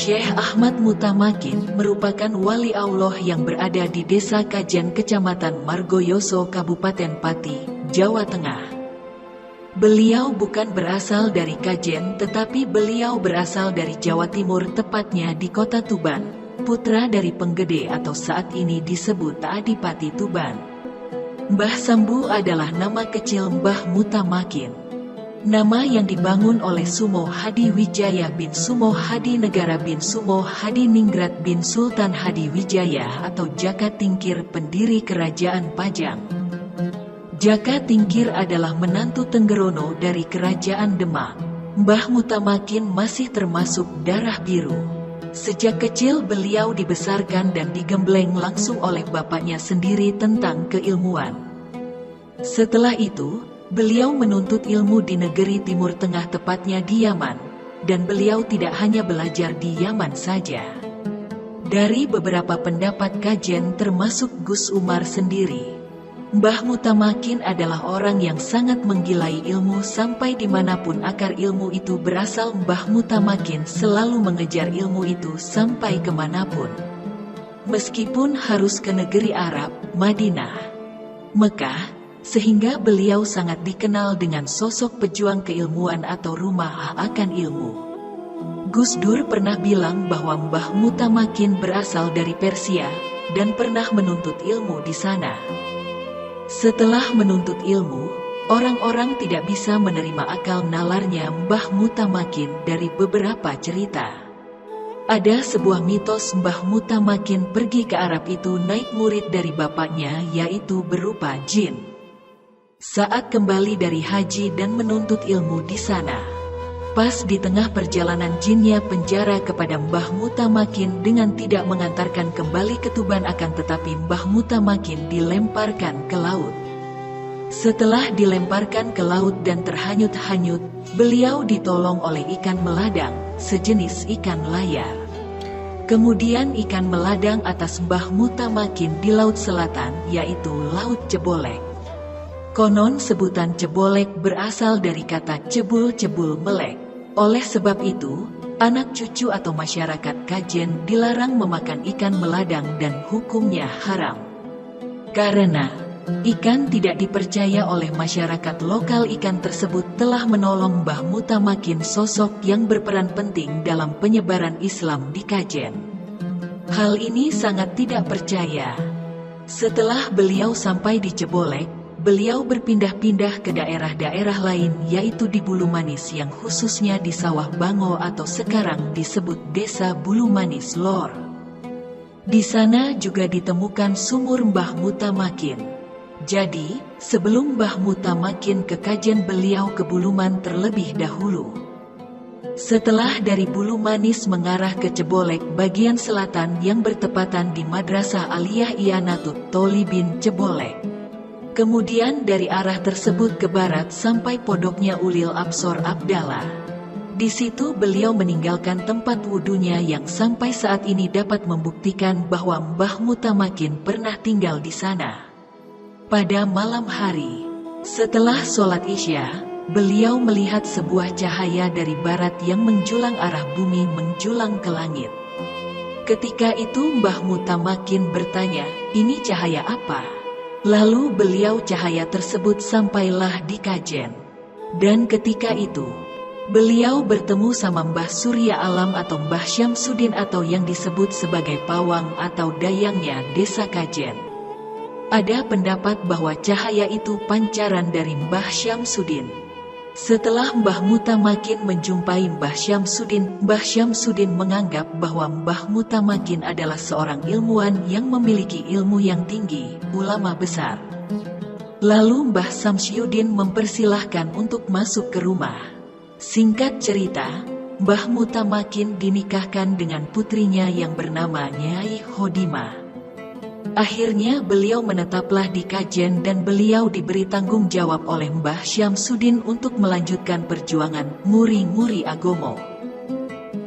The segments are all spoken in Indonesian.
Syekh Ahmad Mutamakin merupakan wali Allah yang berada di Desa Kajen, Kecamatan Margoyoso, Kabupaten Pati, Jawa Tengah. Beliau bukan berasal dari Kajen, tetapi beliau berasal dari Jawa Timur, tepatnya di kota Tuban, putra dari penggede atau saat ini disebut Adipati Tuban. Mbah Sambu adalah nama kecil Mbah Mutamakin. Nama yang dibangun oleh Sumo Hadi Wijaya bin Sumo Hadi Negara bin Sumo Hadi Ningrat bin Sultan Hadi Wijaya atau Jaka Tingkir, pendiri Kerajaan Pajang. Jaka Tingkir adalah menantu Tenggerono dari Kerajaan Demak. Mbah Mutamakin masih termasuk darah biru. Sejak kecil beliau dibesarkan dan digembleng langsung oleh bapaknya sendiri tentang keilmuan. Setelah itu, beliau menuntut ilmu di negeri Timur Tengah, tepatnya di Yaman, dan beliau tidak hanya belajar di Yaman saja. Dari beberapa pendapat kajian termasuk Gus Umar sendiri, Mbah Mutamakin adalah orang yang sangat menggilai ilmu sampai dimanapun akar ilmu itu berasal, Mbah Mutamakin selalu mengejar ilmu itu sampai kemanapun. Meskipun harus ke negeri Arab, Madinah, Mekah, sehingga beliau sangat dikenal dengan sosok pejuang keilmuan atau rumah akan ilmu. Gus Dur pernah bilang bahwa Mbah Mutamakin berasal dari Persia dan pernah menuntut ilmu di sana. Setelah menuntut ilmu, orang-orang tidak bisa menerima akal nalarnya Mbah Mutamakin dari beberapa cerita. Ada sebuah mitos Mbah Mutamakin pergi ke Arab itu naik murid dari bapaknya, yaitu berupa jin. Saat kembali dari haji dan menuntut ilmu di sana, pas di tengah perjalanan jinnya penjara kepada Mbah Mutamakin dengan tidak mengantarkan kembali ke Tuban, akan tetapi Mbah Mutamakin dilemparkan ke laut. Setelah dilemparkan ke laut dan terhanyut-hanyut, beliau ditolong oleh ikan meladang, sejenis ikan layar. Kemudian ikan meladang atas Mbah Mutamakin di laut selatan, yaitu Laut Cebolek. Konon sebutan Cebolek berasal dari kata cebul-cebul melek. Oleh sebab itu, anak cucu atau masyarakat Kajen dilarang memakan ikan meladang dan hukumnya haram. Karena ikan tidak dipercaya oleh masyarakat lokal, ikan tersebut telah menolong Mbah Mutamakin, sosok yang berperan penting dalam penyebaran Islam di Kajen. Hal ini sangat tidak percaya. Setelah beliau sampai di Cebolek, beliau berpindah-pindah ke daerah-daerah lain, yaitu di Bulumanis yang khususnya di Sawah Bango atau sekarang disebut Desa Bulumanis Lor. Di sana juga ditemukan sumur Mbah Mutamakin. Jadi, sebelum Mbah Mutamakin ke Kajen, beliau ke Buluman terlebih dahulu. Setelah dari Bulumanis mengarah ke Cebolek bagian selatan yang bertepatan di Madrasah Aliyah Ianatut Tholibin Cebolek. Kemudian dari arah tersebut ke barat sampai pondoknya Ulil Absor Abdallah. Di situ beliau meninggalkan tempat wudunya yang sampai saat ini dapat membuktikan bahwa Mbah Mutamakin pernah tinggal di sana. Pada malam hari, setelah sholat Isya, beliau melihat sebuah cahaya dari barat yang menjulang arah bumi, menjulang ke langit. Ketika itu Mbah Mutamakin bertanya, "Ini cahaya apa?" Lalu beliau cahaya tersebut sampailah di Kajen. Dan ketika itu, beliau bertemu sama Mbah Surya Alam atau Mbah Syamsuddin atau yang disebut sebagai pawang atau dayangnya Desa Kajen. Ada pendapat bahwa cahaya itu pancaran dari Mbah Syamsuddin. Setelah Mbah Mutamakin menjumpai Mbah Syamsuddin menganggap bahwa Mbah Mutamakin adalah seorang ilmuwan yang memiliki ilmu yang tinggi, ulama besar. Lalu Mbah Syamsuddin mempersilahkan untuk masuk ke rumah. Singkat cerita, Mbah Mutamakin dinikahkan dengan putrinya yang bernama Nyai Hodimah. Akhirnya beliau menetaplah di Kajen dan beliau diberi tanggung jawab oleh Mbah Syamsuddin untuk melanjutkan perjuangan muri-muri agomo.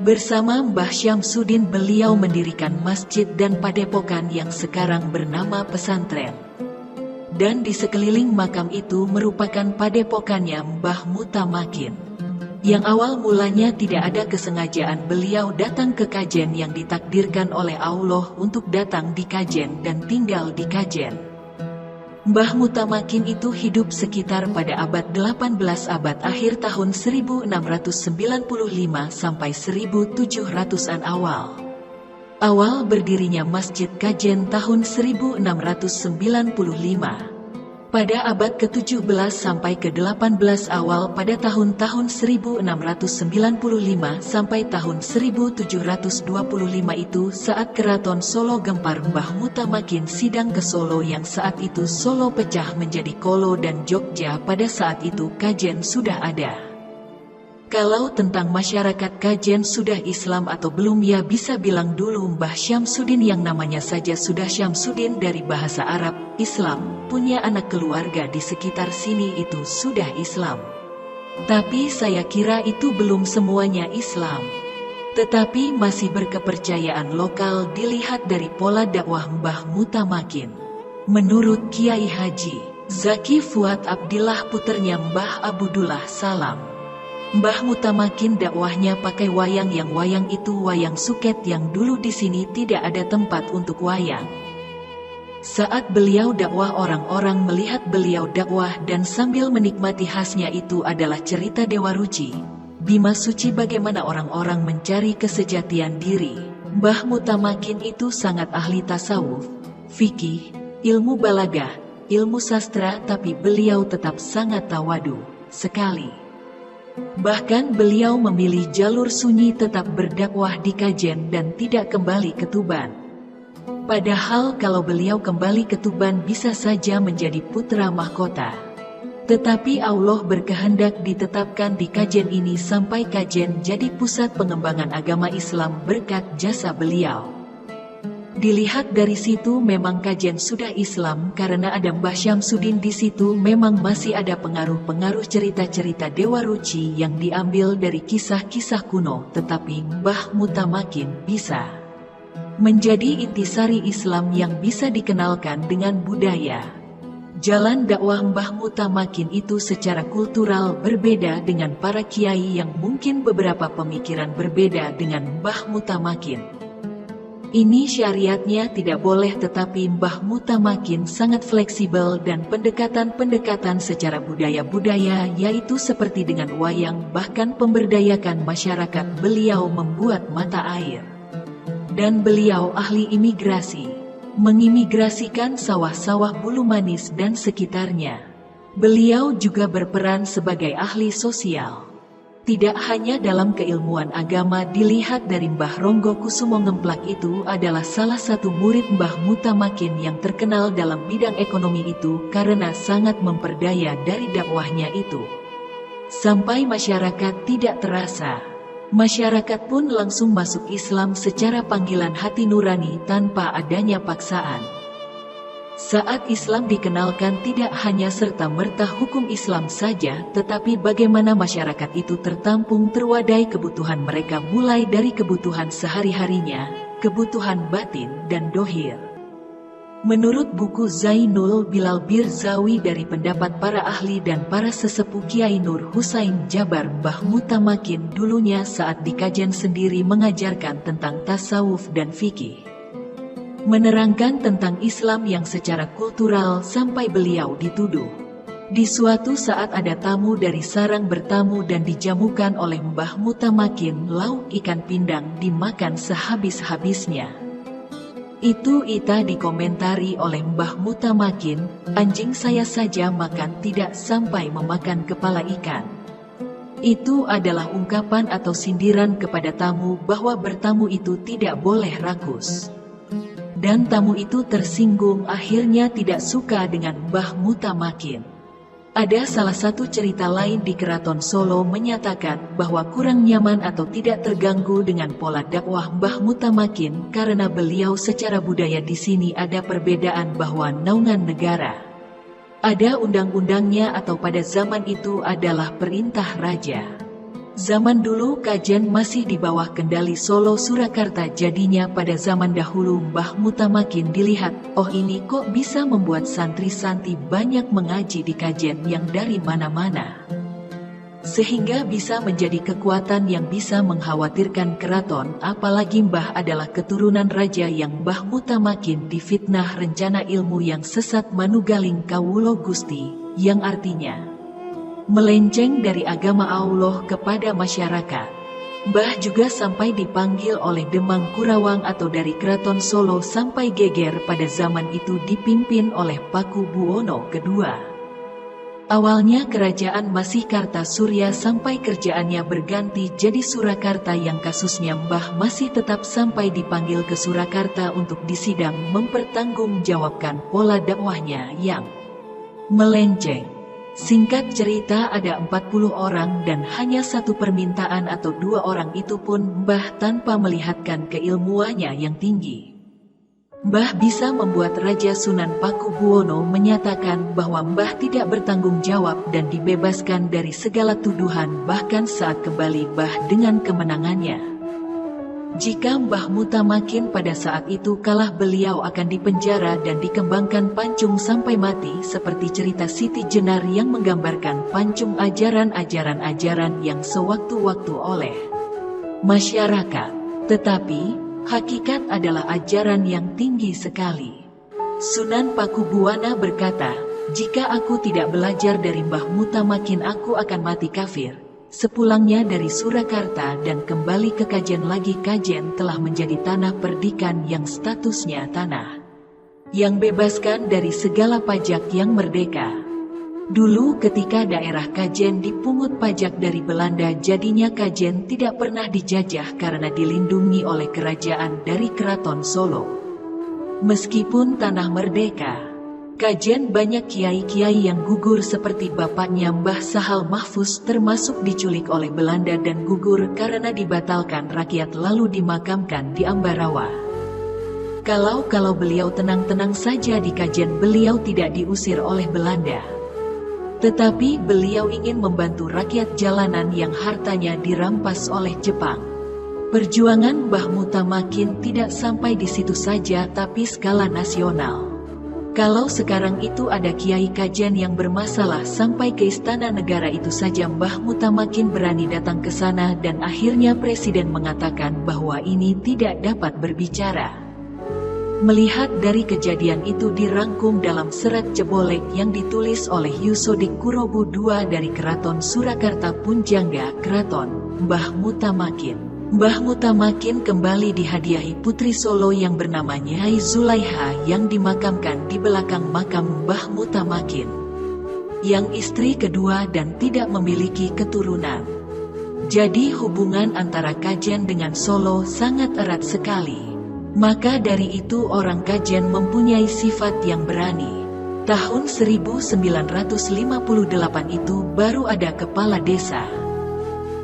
Bersama Mbah Syamsuddin beliau mendirikan masjid dan padepokan yang sekarang bernama pesantren. Dan di sekeliling makam itu merupakan padepokannya Mbah Mutamakin. Yang awal mulanya tidak ada kesengajaan beliau datang ke Kajen yang ditakdirkan oleh Allah untuk datang di Kajen dan tinggal di Kajen. Mbah Mutamakin itu hidup sekitar pada abad 18 abad akhir tahun 1695 sampai 1700-an awal. Awal berdirinya Masjid Kajen tahun 1695. Pada abad ke-17 sampai ke-18 awal pada tahun-tahun 1695 sampai tahun 1725 itu saat Keraton Solo gempar Mbah Mutamakin sidang ke Solo yang saat itu Solo pecah menjadi Kolo dan Jogja pada saat itu Kajen sudah ada. Kalau tentang masyarakat Kajen sudah Islam atau belum ya bisa bilang dulu Mbah Syamsuddin yang namanya saja sudah Syamsuddin dari bahasa Arab, Islam, punya anak keluarga di sekitar sini itu sudah Islam. Tapi saya kira itu belum semuanya Islam. Tetapi masih berkepercayaan lokal dilihat dari pola dakwah Mbah Mutamakin. Menurut Kiai Haji Zaki Fuad Abdillah puternya Mbah Abdullah Salam, Mbah Mutamakin dakwahnya pakai wayang yang wayang itu wayang suket yang dulu di sini tidak ada tempat untuk wayang. Saat beliau dakwah orang-orang melihat beliau dakwah dan sambil menikmati khasnya itu adalah cerita Dewa Ruci, Bima Suci bagaimana orang-orang mencari kesejatian diri. Mbah Mutamakin itu sangat ahli tasawuf, fikih, ilmu balagah, ilmu sastra tapi beliau tetap sangat tawadu sekali. Bahkan beliau memilih jalur sunyi tetap berdakwah di Kajen dan tidak kembali ke Tuban. Padahal kalau beliau kembali ke Tuban bisa saja menjadi putra mahkota. Tetapi Allah berkehendak ditetapkan di Kajen ini sampai Kajen jadi pusat pengembangan agama Islam berkat jasa beliau. Dilihat dari situ memang Kajen sudah Islam karena ada Mbah Syamsuddin di situ memang masih ada pengaruh-pengaruh cerita-cerita Dewa Ruci yang diambil dari kisah-kisah kuno tetapi Mbah Mutamakin bisa menjadi intisari Islam yang bisa dikenalkan dengan budaya. Jalan dakwah Mbah Mutamakin itu secara kultural berbeda dengan para kiai yang mungkin beberapa pemikiran berbeda dengan Mbah Mutamakin. Ini syariatnya tidak boleh tetapi Mbah Mutamakin sangat fleksibel dan pendekatan-pendekatan secara budaya-budaya yaitu seperti dengan wayang bahkan pemberdayakan masyarakat beliau membuat mata air. Dan beliau ahli imigrasi, mengimigrasikan sawah-sawah Bulu Manis dan sekitarnya. Beliau juga berperan sebagai ahli sosial. Tidak hanya dalam keilmuan agama dilihat dari Mbah Ronggo Kusumo Ngemplak itu adalah salah satu murid Mbah Mutamakin yang terkenal dalam bidang ekonomi itu karena sangat memperdaya dari dakwahnya itu. Sampai masyarakat tidak terasa. Masyarakat pun langsung masuk Islam secara panggilan hati nurani tanpa adanya paksaan. Saat Islam dikenalkan tidak hanya serta-merta hukum Islam saja, tetapi bagaimana masyarakat itu tertampung terwadai kebutuhan mereka mulai dari kebutuhan sehari-harinya, kebutuhan batin dan dohir. Menurut buku Zainul Bilal Birzawi dari pendapat para ahli dan para sesepuh Kiai Nur Husain Jabar Mbah Mutamakin dulunya saat di Kajen sendiri mengajarkan tentang tasawuf dan fikih. Menerangkan tentang Islam yang secara kultural sampai beliau dituduh. Di suatu saat ada tamu dari sarang bertamu dan dijamukan oleh Mbah Mutamakin lauk ikan pindang dimakan sehabis-habisnya. Itu ita dikomentari oleh Mbah Mutamakin, anjing saya saja makan tidak sampai memakan kepala ikan. Itu adalah ungkapan atau sindiran kepada tamu bahwa bertamu itu tidak boleh rakus. Dan tamu itu tersinggung akhirnya tidak suka dengan Mbah Mutamakin. Ada salah satu cerita lain di Keraton Solo menyatakan bahwa kurang nyaman atau tidak terganggu dengan pola dakwah Mbah Mutamakin karena beliau secara budaya di sini ada perbedaan bahwa naungan negara. Ada undang-undangnya atau pada zaman itu adalah perintah raja. Zaman dulu Kajen masih di bawah kendali Solo Surakarta jadinya pada zaman dahulu Mbah Mutamakin dilihat, oh ini kok bisa membuat santri-santri banyak mengaji di Kajen yang dari mana-mana. sehingga bisa menjadi kekuatan yang bisa mengkhawatirkan keraton, apalagi Mbah adalah keturunan raja yang Mbah Mutamakin difitnah rencana ilmu yang sesat manugaling kawulo Gusti, yang artinya melenceng dari agama Allah kepada masyarakat. Mbah juga sampai dipanggil oleh Demang Kurawang atau dari Keraton Solo sampai geger pada zaman itu dipimpin oleh Paku Buwono II. Awalnya kerajaan masih Kartasurya sampai kerjaannya berganti jadi Surakarta yang kasusnya Mbah masih tetap sampai dipanggil ke Surakarta untuk disidang mempertanggungjawabkan pola dakwahnya yang melenceng. Singkat cerita ada 40 orang dan hanya satu permintaan atau 2 orang itu pun Mbah tanpa melihatkan keilmuannya yang tinggi. Mbah bisa membuat Raja Sunan Paku Buwono menyatakan bahwa Mbah tidak bertanggung jawab dan dibebaskan dari segala tuduhan bahkan saat kembali Mbah dengan kemenangannya. Jika Mbah Mutamakin pada saat itu kalah, beliau akan dipenjara dan dikembangkan pancung sampai mati seperti cerita Siti Jenar yang menggambarkan pancung ajaran-ajaran yang sewaktu-waktu oleh masyarakat. Tetapi, hakikat adalah ajaran yang tinggi sekali. Sunan Pakubuwana berkata, "Jika aku tidak belajar dari Mbah Mutamakin aku akan mati kafir." Sepulangnya dari Surakarta dan kembali ke Kajen lagi, Kajen telah menjadi tanah perdikan yang statusnya tanah yang bebaskan dari segala pajak yang merdeka. Dulu ketika daerah Kajen dipungut pajak dari Belanda, jadinya Kajen tidak pernah dijajah karena dilindungi oleh kerajaan dari Keraton Solo. Meskipun tanah merdeka, Kajen banyak kiai-kiai yang gugur seperti bapaknya Mbah Sahal Mahfuz termasuk diculik oleh Belanda dan gugur karena dibatalkan rakyat lalu dimakamkan di Ambarawa. Kalau beliau tenang-tenang saja di Kajen, beliau tidak diusir oleh Belanda. Tetapi beliau ingin membantu rakyat jalanan yang hartanya dirampas oleh Jepang. Perjuangan Mbah Mutamakin tidak sampai di situ saja tapi skala nasional. Kalau sekarang itu ada kiai Kajen yang bermasalah sampai ke istana negara, itu saja Mbah Mutamakin berani datang ke sana dan akhirnya presiden mengatakan bahwa ini tidak dapat berbicara. Melihat dari kejadian itu dirangkum dalam serat Cebolek yang ditulis oleh Yusodik Kurobu II dari Keraton Surakarta Punjangga Keraton Mbah Mutamakin. Mbah Mutamakin kembali dihadiahi putri Solo yang bernama Nyai Zulaiha yang dimakamkan di belakang makam Mbah Mutamakin, yang istri kedua dan tidak memiliki keturunan. Jadi hubungan antara Kajen dengan Solo sangat erat sekali. Maka dari itu orang Kajen mempunyai sifat yang berani. Tahun 1958 itu baru ada kepala desa.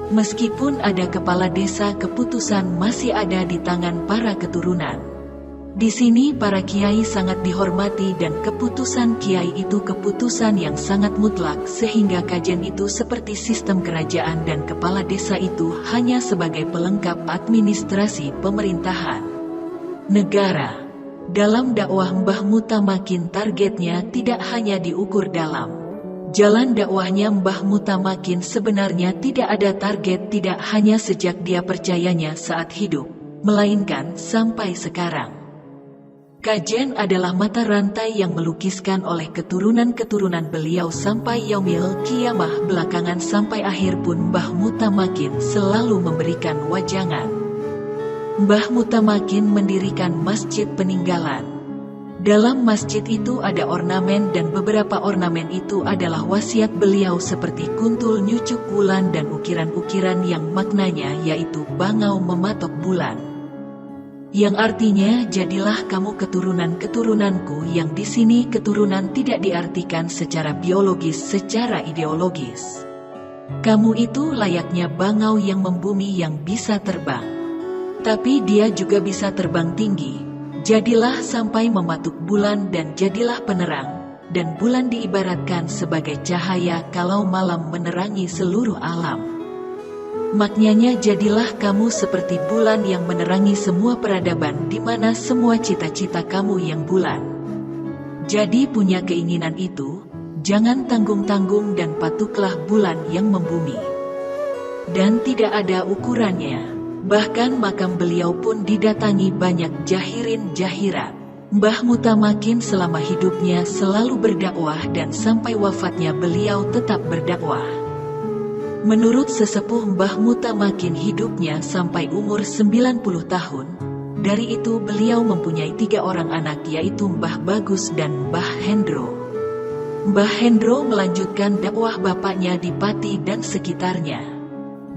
Meskipun ada kepala desa, keputusan masih ada di tangan para keturunan. Di sini para kiai sangat dihormati dan keputusan kiai itu keputusan yang sangat mutlak, sehingga Kajen itu seperti sistem kerajaan dan kepala desa itu hanya sebagai pelengkap administrasi pemerintahan negara. Dalam dakwah Mbah Mutamakin targetnya tidak hanya diukur dalam jalan dakwahnya. Mbah Mutamakin sebenarnya tidak ada target, tidak hanya sejak dia percayanya saat hidup, melainkan sampai sekarang. Kajen adalah mata rantai yang melukiskan oleh keturunan-keturunan beliau sampai yaumil kiamah. Belakangan sampai akhir pun Mbah Mutamakin selalu memberikan wajangan. Mbah Mutamakin mendirikan masjid peninggalan. Dalam masjid itu ada ornamen dan beberapa ornamen itu adalah wasiat beliau seperti kuntul nyucuk bulan dan ukiran-ukiran yang maknanya yaitu bangau mematok bulan. Yang artinya jadilah kamu keturunan-keturunanku, yang di sini keturunan tidak diartikan secara biologis, secara ideologis. Kamu itu layaknya bangau yang membumi yang bisa terbang. Tapi dia juga bisa terbang tinggi. Jadilah sampai mematuk bulan dan jadilah penerang, dan bulan diibaratkan sebagai cahaya kalau malam menerangi seluruh alam. Maknanya jadilah kamu seperti bulan yang menerangi semua peradaban di mana semua cita-cita kamu yang bulan. Jadi punya keinginan itu, jangan tanggung-tanggung dan patuklah bulan yang membumi. dan tidak ada ukurannya. Bahkan makam beliau pun didatangi banyak jahirin jahirat. Mbah Mutamakin selama hidupnya selalu berdakwah dan sampai wafatnya beliau tetap berdakwah. Menurut sesepuh Mbah Mutamakin hidupnya sampai umur 90 tahun. Dari itu beliau mempunyai 3 orang anak yaitu Mbah Bagus dan Mbah Hendro. Mbah Hendro melanjutkan dakwah bapaknya di Pati dan sekitarnya.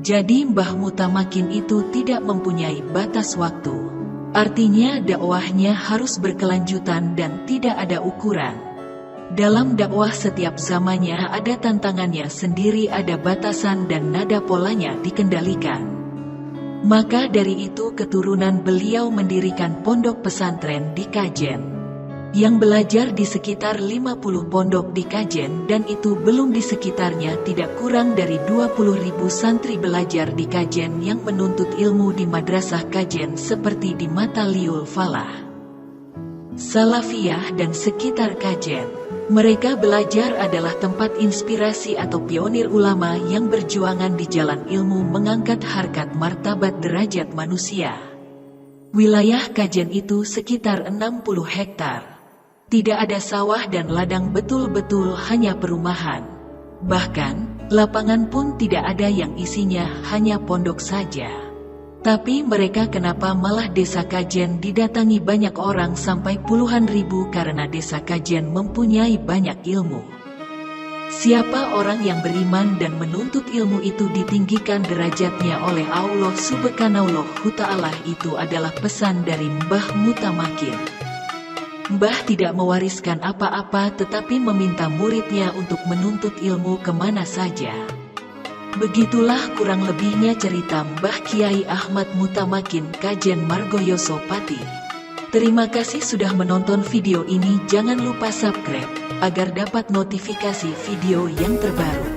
Jadi Mbah Mutamakin itu tidak mempunyai batas waktu. Artinya dakwahnya harus berkelanjutan dan tidak ada ukuran. Dalam dakwah setiap zamannya ada tantangannya sendiri, ada batasan dan nada polanya dikendalikan. Maka dari itu keturunan beliau mendirikan pondok pesantren di Kajen. Yang belajar di sekitar 50 pondok di Kajen dan itu belum di sekitarnya tidak kurang dari 20.000 santri belajar di Kajen yang menuntut ilmu di madrasah Kajen seperti di Mataliul Falah, Salafiyah dan sekitar Kajen. Mereka belajar adalah tempat inspirasi atau pionir ulama yang berjuangan di jalan ilmu mengangkat harkat martabat derajat manusia. Wilayah Kajen itu sekitar 60 hektar. Tidak ada sawah dan ladang, betul-betul hanya perumahan. Bahkan, lapangan pun tidak ada yang isinya, hanya pondok saja. Tapi mereka kenapa malah desa Kajen didatangi banyak orang sampai puluhan ribu karena desa Kajen mempunyai banyak ilmu. Siapa orang yang beriman dan menuntut ilmu itu ditinggikan derajatnya oleh Allah Subhanahu wa Ta'ala. Itu adalah pesan dari Mbah Mutamakin. Mbah tidak mewariskan apa-apa tetapi meminta muridnya untuk menuntut ilmu kemana saja. Begitulah kurang lebihnya cerita Mbah Kiai Ahmad Mutamakin Kajen Margoyoso Pati. Terima kasih sudah menonton video ini. Jangan lupa subscribe agar dapat notifikasi video yang terbaru.